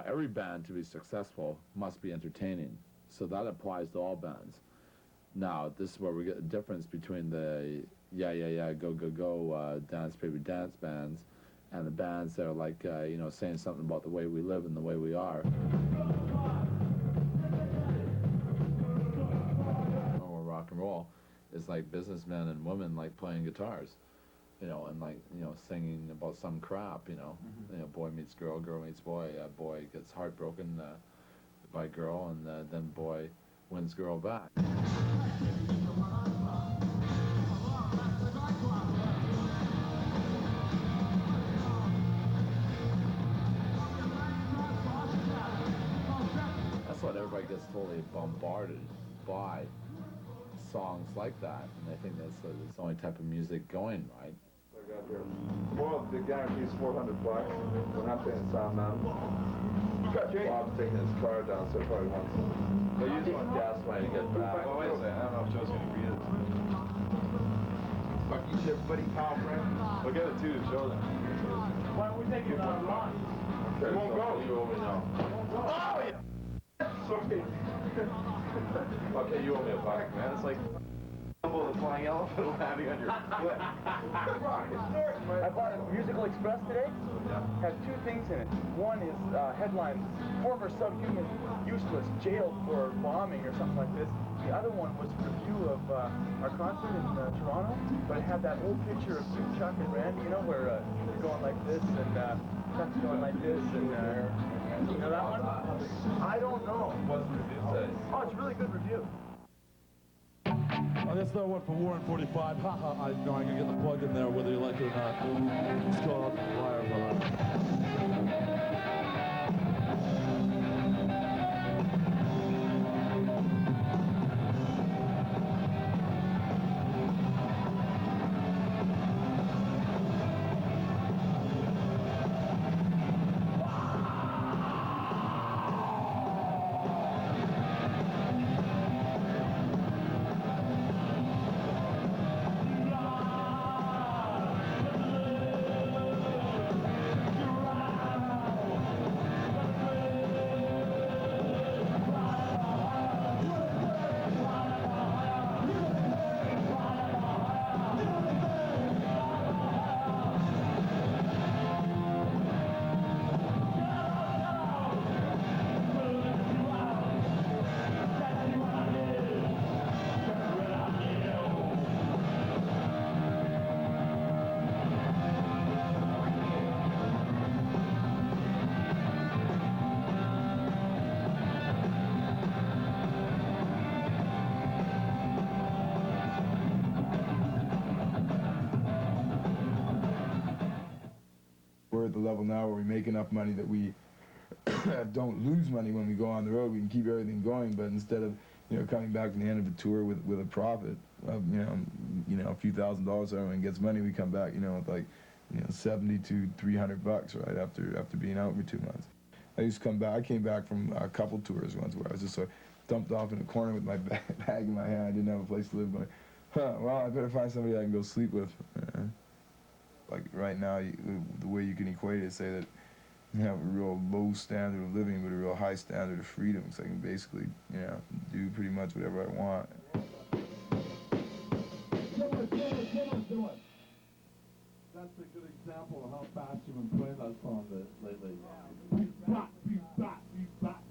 Now, every band to be successful must be entertaining, so that applies to all bands. Now, this is where we get the difference between the go, dance baby dance bands and the bands that are like, you know, saying something about the way we live and the way we are. Or rock and roll is like businessmen and women like playing guitars, you know, and like, you know, singing about some crap, you know. You know, boy meets girl, girl meets boy, boy gets heartbroken by girl, and then boy wins girl back. That's what everybody gets totally bombarded by, songs like that, and I think that's the only type of music going, right? I got here. Well, the guarantee is $400. We're not paying sound now. Bob's taking his car down, so probably wants. They usually want gas money to get back. Well, wait a second. I don't know if Joe's going to agree to this. Fuck you, shit, buddy, pal, friend. We'll get it to Joe then. Why don't we take it on lunch? Okay, won't go. You owe me now. Oh, yeah! Sorry. Okay, you owe me $1, man. It's like The flying elephant landing on your foot. I bought a Musical Express today. Yeah. Has two things in it. One is headline, former subhuman useless jailed for bombing or something like this. The other one was a review of our concert in Toronto, but it had that old picture of Chuck and Randy, you know, where they're going like this and Chuck's going like this and you know that one? I don't know. What's the review say? Oh, it's a really good review. I guess that went for Warren 45. Haha, I know I'm going to get the plug in there whether you like it or not. It's called Liar Fella. We're at the level now where we make enough money that we don't lose money when we go on the road. We can keep everything going, but instead of, you know, coming back to the end of a tour with a profit of, you know, a few $1,000 so everyone gets money, we come back, you know, with like, you know, 70 to 300 bucks, right, after being out for 2 months. I used to come back, I came back from a couple tours once where I was just sort of dumped off in a corner with my bag in my hand. I didn't have a place to live, going, well, I better find somebody I can go sleep with. Like right now, the way you can equate it is say that you have a real low standard of living but a real high standard of freedom, so I can basically, you know, do pretty much whatever I want. That's a good example of how fast you've been playing that song lately. Beat-bop, beat-bop, beat-bop.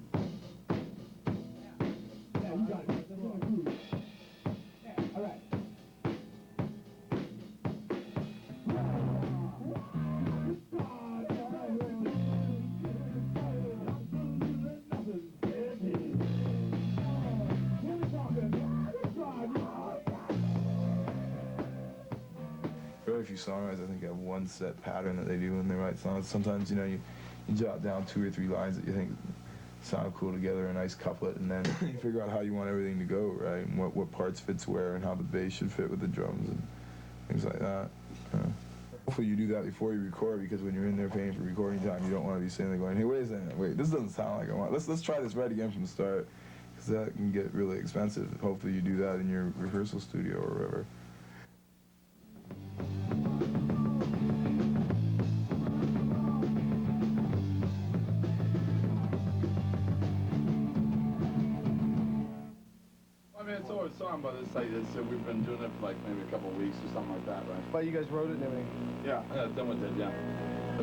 Yeah, you got it. That's in the groove. Yeah, all right. Very few songwriters, I think, have one set pattern that they do when they write songs. Sometimes, you know, you jot down 2 or 3 lines that you think sound cool together, a nice couplet, and then you figure out how you want everything to go, right? And what parts fits where, and how the bass should fit with the drums, and things like that. Hopefully you do that before you record, because when you're in there paying for recording time, you don't want to be sitting there going, hey, wait a second, wait, this doesn't sound like I want. Let's try this right again from the start, because that can get really expensive. Hopefully you do that in your rehearsal studio or wherever. talking about this, like, we've been doing it for like maybe a couple of weeks or something like that, right? But you guys wrote it and everything. Yeah, Dimwit did, yeah.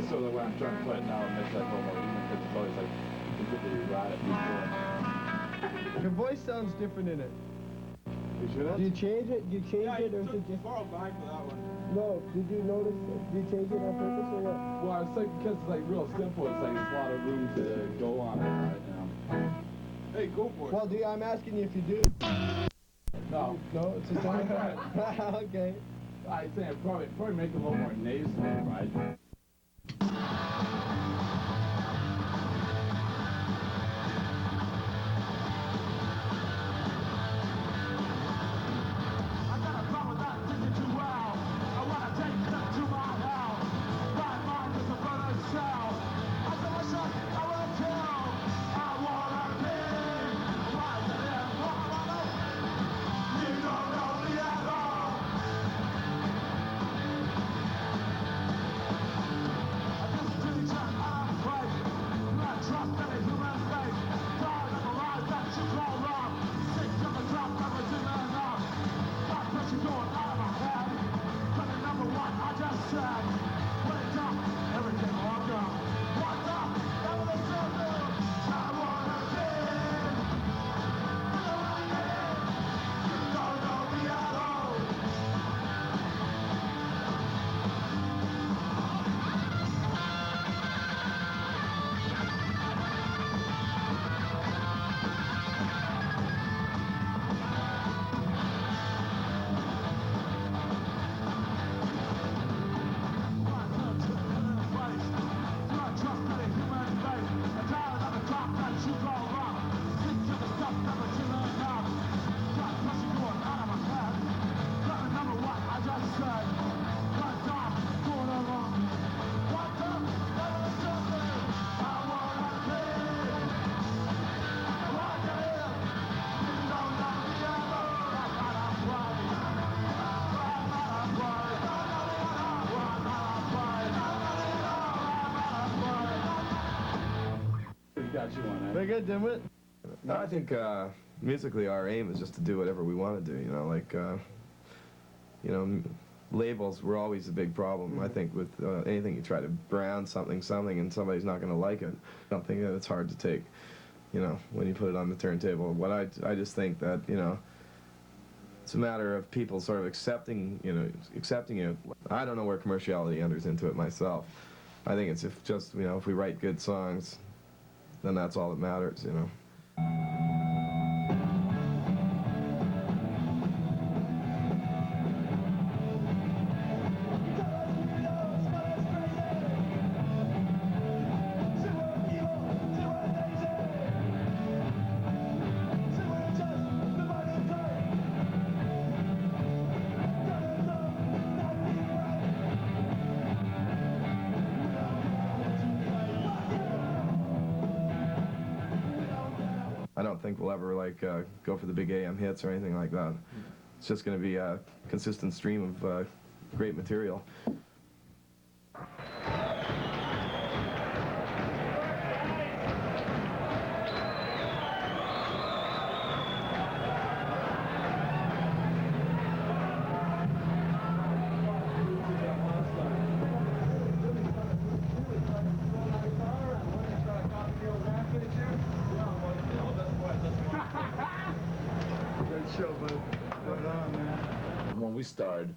So that when I'm trying to play it now, it makes like a little more even because it's always like completely erratic before. Your voice sounds different in it. You sure Do you change it? Do you change it or is it just... far back for that one. No, did you notice? Did you change it on purpose or what? Well, it's like, because it's like real simple, it's like there's a lot of room to go on it right now. Hey, go for it. Well, I'm asking you if you do. No. No, it's just okay. I think I'd probably make it a little more nasal, right? Very good, Dimwit. No, I think musically our aim is just to do whatever we want to do, you know, like, you know, labels were always a big problem. I think with anything you try to brand something and somebody's not going to like it, something that it's hard to take, you know, when you put it on the turntable. What I just think that, you know, it's a matter of people sort of accepting it. I don't know where commerciality enters into it myself. I think it's just, you know, if we write good songs, then that's all that matters, you know. I don't think we'll ever like go for the big AM hits or anything like that. It's just going to be a consistent stream of great material. When we started,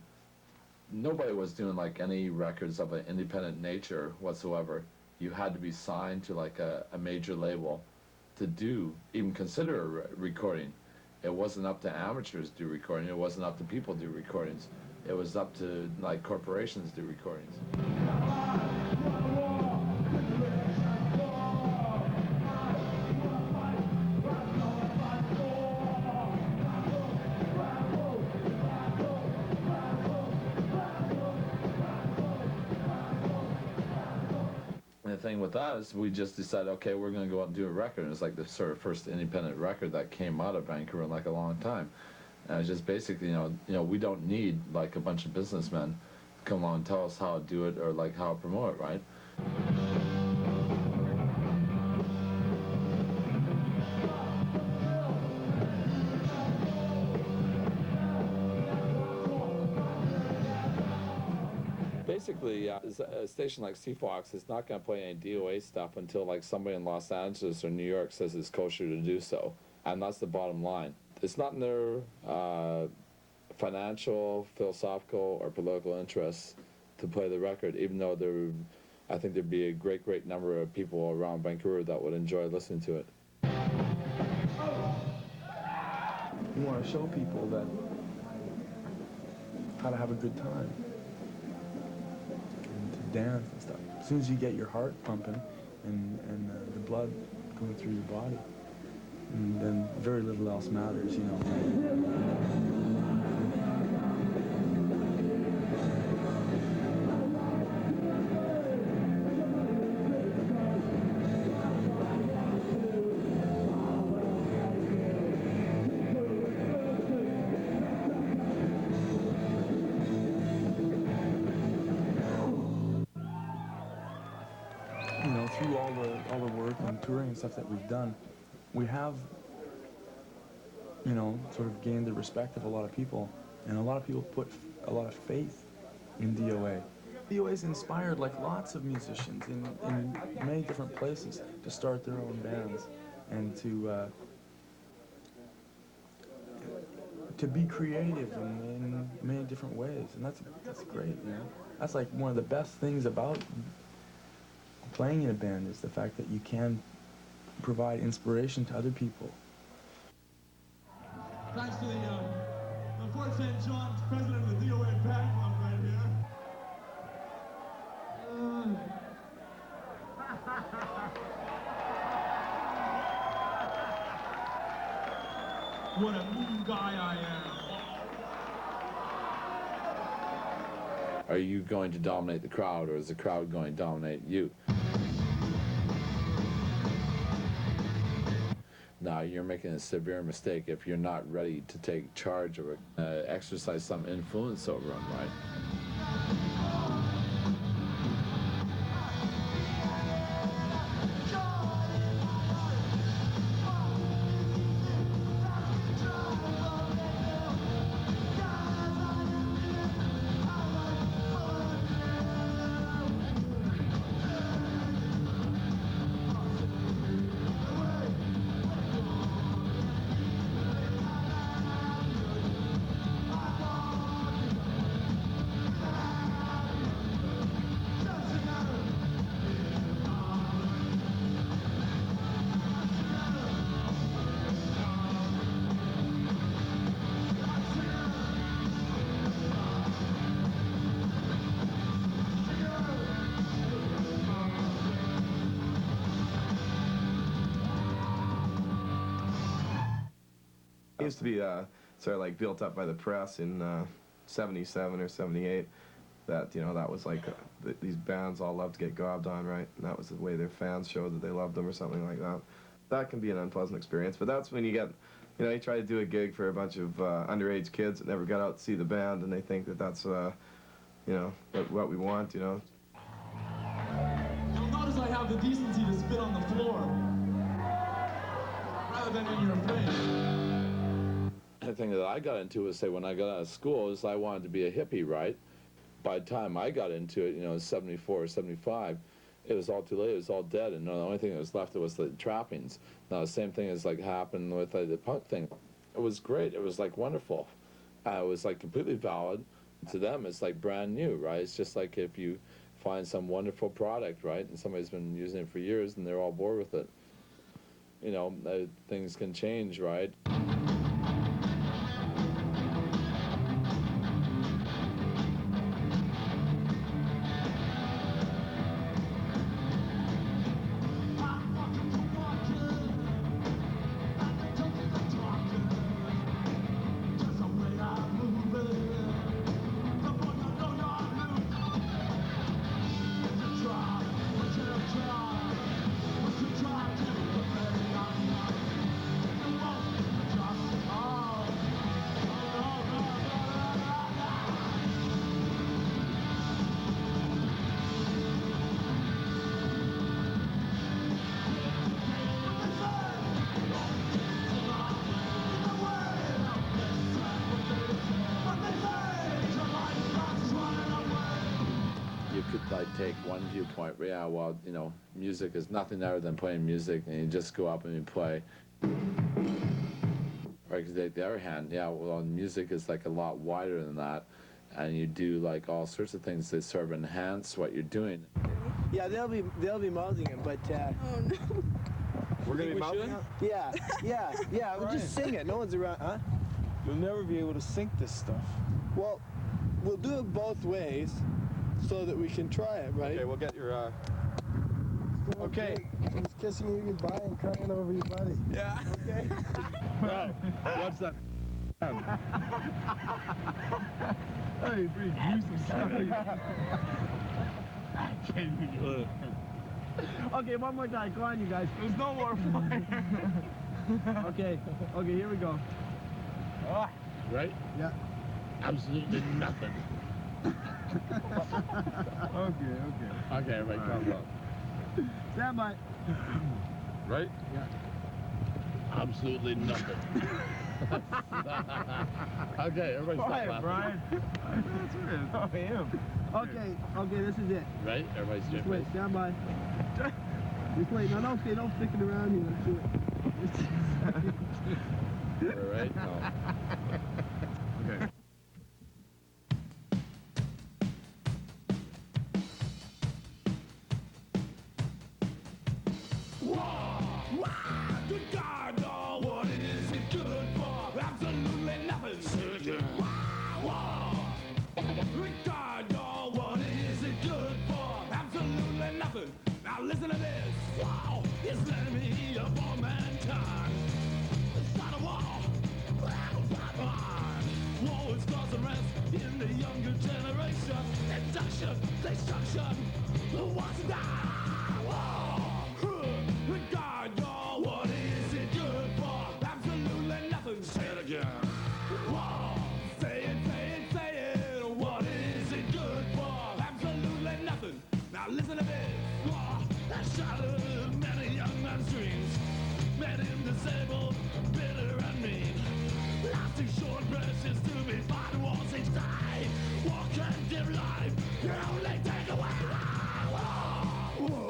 nobody was doing like any records of an independent nature whatsoever. You had to be signed to like a major label to even consider a recording. It wasn't up to amateurs to do recording. It wasn't up to people to do recordings. It was up to like corporations to do recordings. And the thing with us, we just decided, okay, we're going to go out and do a record. And it's like the sort of first independent record that came out of Vancouver in like a long time. And it's just basically, you know, we don't need like a bunch of businessmen to come along and tell us how to do it or like how to promote it, right? basically, a station like CFOX is not going to play any D.O.A stuff until like somebody in Los Angeles or New York says it's kosher to do so, and that's the bottom line. It's not in their financial, philosophical, or political interests to play the record, even though I think there'd be a great number of people around Vancouver that would enjoy listening to it. You want to show people that how to have a good time and to dance and stuff. As soon as you get your heart pumping and the blood going through your body, and then very little else matters, you know. You know, through all the work and touring and stuff that we've done, we have, you know, sort of gained the respect of a lot of people, and a lot of people put a lot of faith in D.O.A. D.O.A's inspired like lots of musicians in many different places to start their own bands and to be creative in many different ways, and that's great, you know. That's like one of the best things about playing in a band, is the fact that you can provide inspiration to other people. Thanks to the Fort St. John's president of the D.O.A. Band Club right here. What a mean guy I am. Are you going to dominate the crowd, or is the crowd going to dominate you? Now, you're making a severe mistake if you're not ready to take charge of it, exercise some influence over them, right? It used to be sort of like built up by the press in 77 or 78, that, you know, that was like these bands all loved to get gobbed on, right? And that was the way their fans showed that they loved them or something like that. That can be an unpleasant experience, but that's when you get, you know, you try to do a gig for a bunch of underage kids that never got out to see the band, and they think that that's, you know, what we want, you know. You'll notice I have the decency to spit on the floor, rather than in your face. The thing that I got into was, say, when I got out of school, is I wanted to be a hippie, right? By the time I got into it, you know, 74 or 75, it was all too late, it was all dead, and the only thing that was left was the trappings. Now, the same thing as, like, happened with the punk thing. It was great, it was, like, wonderful. It was, like, completely valid. To them, it's, like, brand new, right? It's just like if you find some wonderful product, right, and somebody's been using it for years, and they're all bored with it. You know, things can change, right? could like take one viewpoint, yeah, well, you know, music is nothing other than playing music, and you just go up and you play. Or you could take the other hand, yeah, well, music is like a lot wider than that, and you do like all sorts of things that sort of enhance what you're doing. Yeah, they'll be mouthing him, but Oh no. We're gonna be mouthing out? yeah. We'll just sing it. No one's around, huh? You'll never be able to sync this stuff. Well, we'll do it both ways so that we can try it, right? Okay, we'll get your, Okay. He's kissing you goodbye and crying over your buddy. Yeah. Okay. Bro, what's that? Hey, pretty gruesome stuff. Okay, one more time. Come on, you guys. There's no more fire. Okay, here we go. Right? Yeah. Absolutely nothing. Okay. Okay, everybody calm down. Stand by. Right? Yeah. Absolutely nothing. Okay, everybody stop Quiet, laughing. Brian. That's weird. I am. Okay, this is it. Right? Everybody straight Just wait, face. stand by. Just wait. No, don't stick it around here. Let's do it. All right? No. Okay. Good God, oh, what is it good for? Absolutely nothing. Good God, oh, what is it good for? Absolutely nothing. Now listen to this. Wow, it's letting me up on mankind. Start a war. War is causing rest in the younger generation. Induction, destruction. Who wants to die? Good God, oh, what is it good for? Absolutely nothing. Say it again. Whoa. Say it. What is it good for? Absolutely nothing. Now listen to this. War that shattered many young men's dreams. Made him disabled, bitter and mean. Lasting short precious to be fought wars each day. War can't give life, you only take away life. Whoa.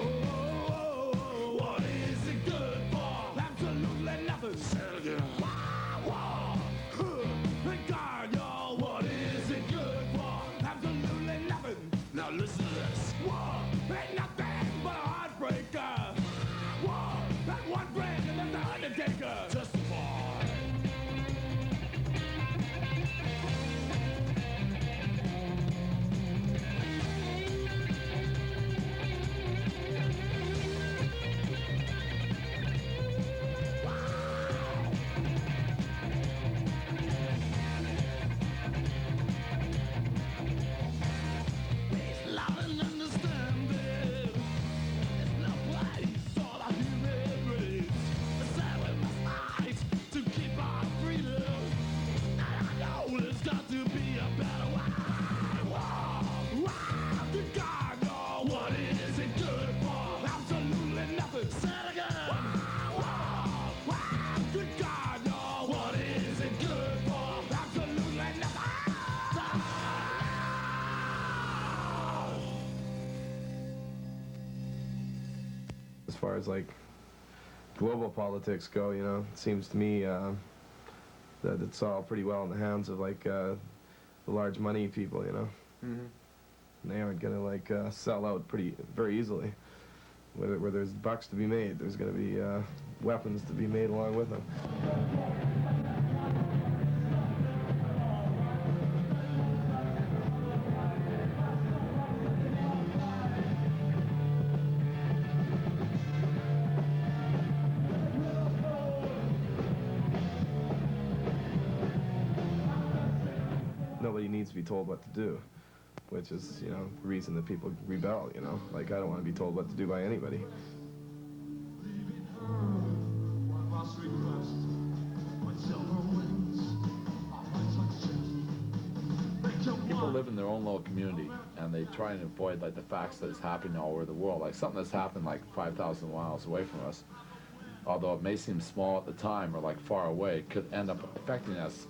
What is it good for? Absolutely nothing. Say it again. God, y'all, what is it good for? Absolutely nothing. Now listen to this. War ain't nothing but a heartbreaker. War, that one brand and then the undertaker. Just a war. Loud and understanding. There's no place for the human race. So we must fight to keep our freedom. And I know there's got to be a better way. Good God, no, what is it good for? Absolutely nothing. Say it again. Good God, no, what is it good for? Absolutely nothing. As far as like global politics go, you know, it seems to me that it's all pretty well in the hands of like the large money people, you know. Mm-hmm. And they aren't gonna like sell out very easily. Where there's bucks to be made, there's gonna be weapons to be made along with them. Nobody needs to be told what to do, which is, you know, the reason that people rebel, you know. Like, I don't want to be told what to do by anybody. People live in their own little community, and they try and avoid like the facts that is happening all over the world. Like something that's happened like 5,000 miles away from us, although it may seem small at the time or like far away, could end up affecting us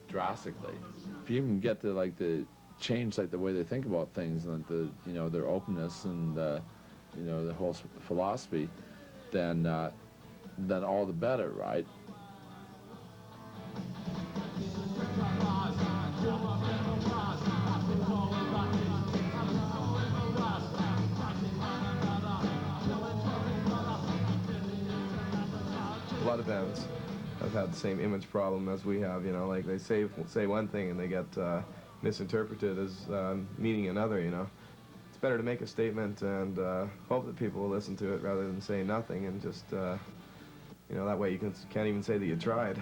drastically. If you even get to like the change like the way they think about things and the their openness and the whole philosophy, then all the better, right? A lot of bands have had the same image problem as we have, like they say one thing and they get misinterpreted as meaning another, It's better to make a statement and hope that people will listen to it rather than say nothing and just, that way you can't even say that you tried.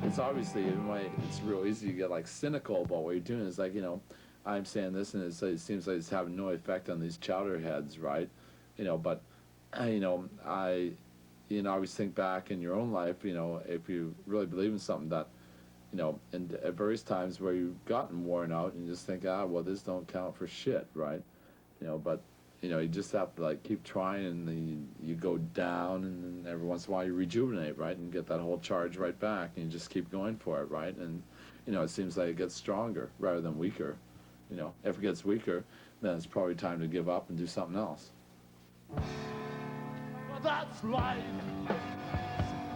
It's obviously, it's real easy to get like cynical about what you're doing. It's like, I'm saying this and it seems like it's having no effect on these chowder heads, right? But, I always think back in your own life, if you really believe in something that, and at various times where you've gotten worn out and you just think, well, this don't count for shit, right? But, you just have to like keep trying and then you go down and then every once in a while you rejuvenate, right? And get that whole charge right back and you just keep going for it, right? And, it seems like it gets stronger rather than weaker. If it gets weaker, then it's probably time to give up and do something else. Well, that's life.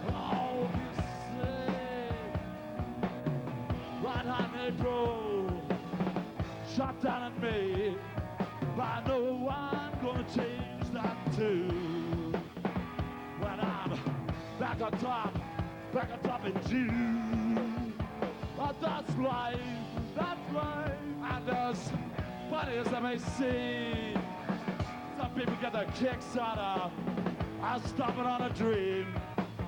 Oh, you say. Right on April. Shot down at me. But I know I'm gonna change that too. When I'm back on top in June. But that's life. And as funny as I may seem, some people get their kicks out of stomping on a dream.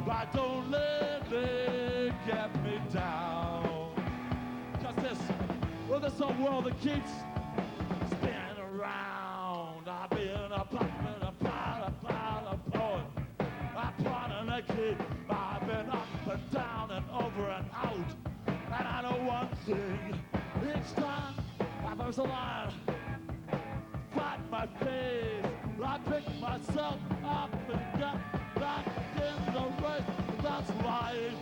But don't let it get me down. Cause this whole world that keeps spinning around. I've been a puppet, a poet, a pawn and a kid. I've been up and down and over and out. And I know one thing, each time I burst a line, fight my face, I pick myself up and get back in the race. That's life,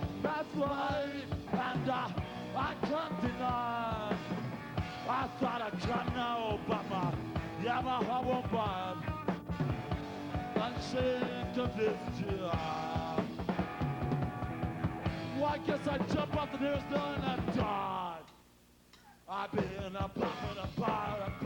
and I can't deny. I thought I could know, but my Yamaha won't buy it. I'm sick of this job. Well, I guess I jump off the nearest building and die. I've been a puppet, a pirate,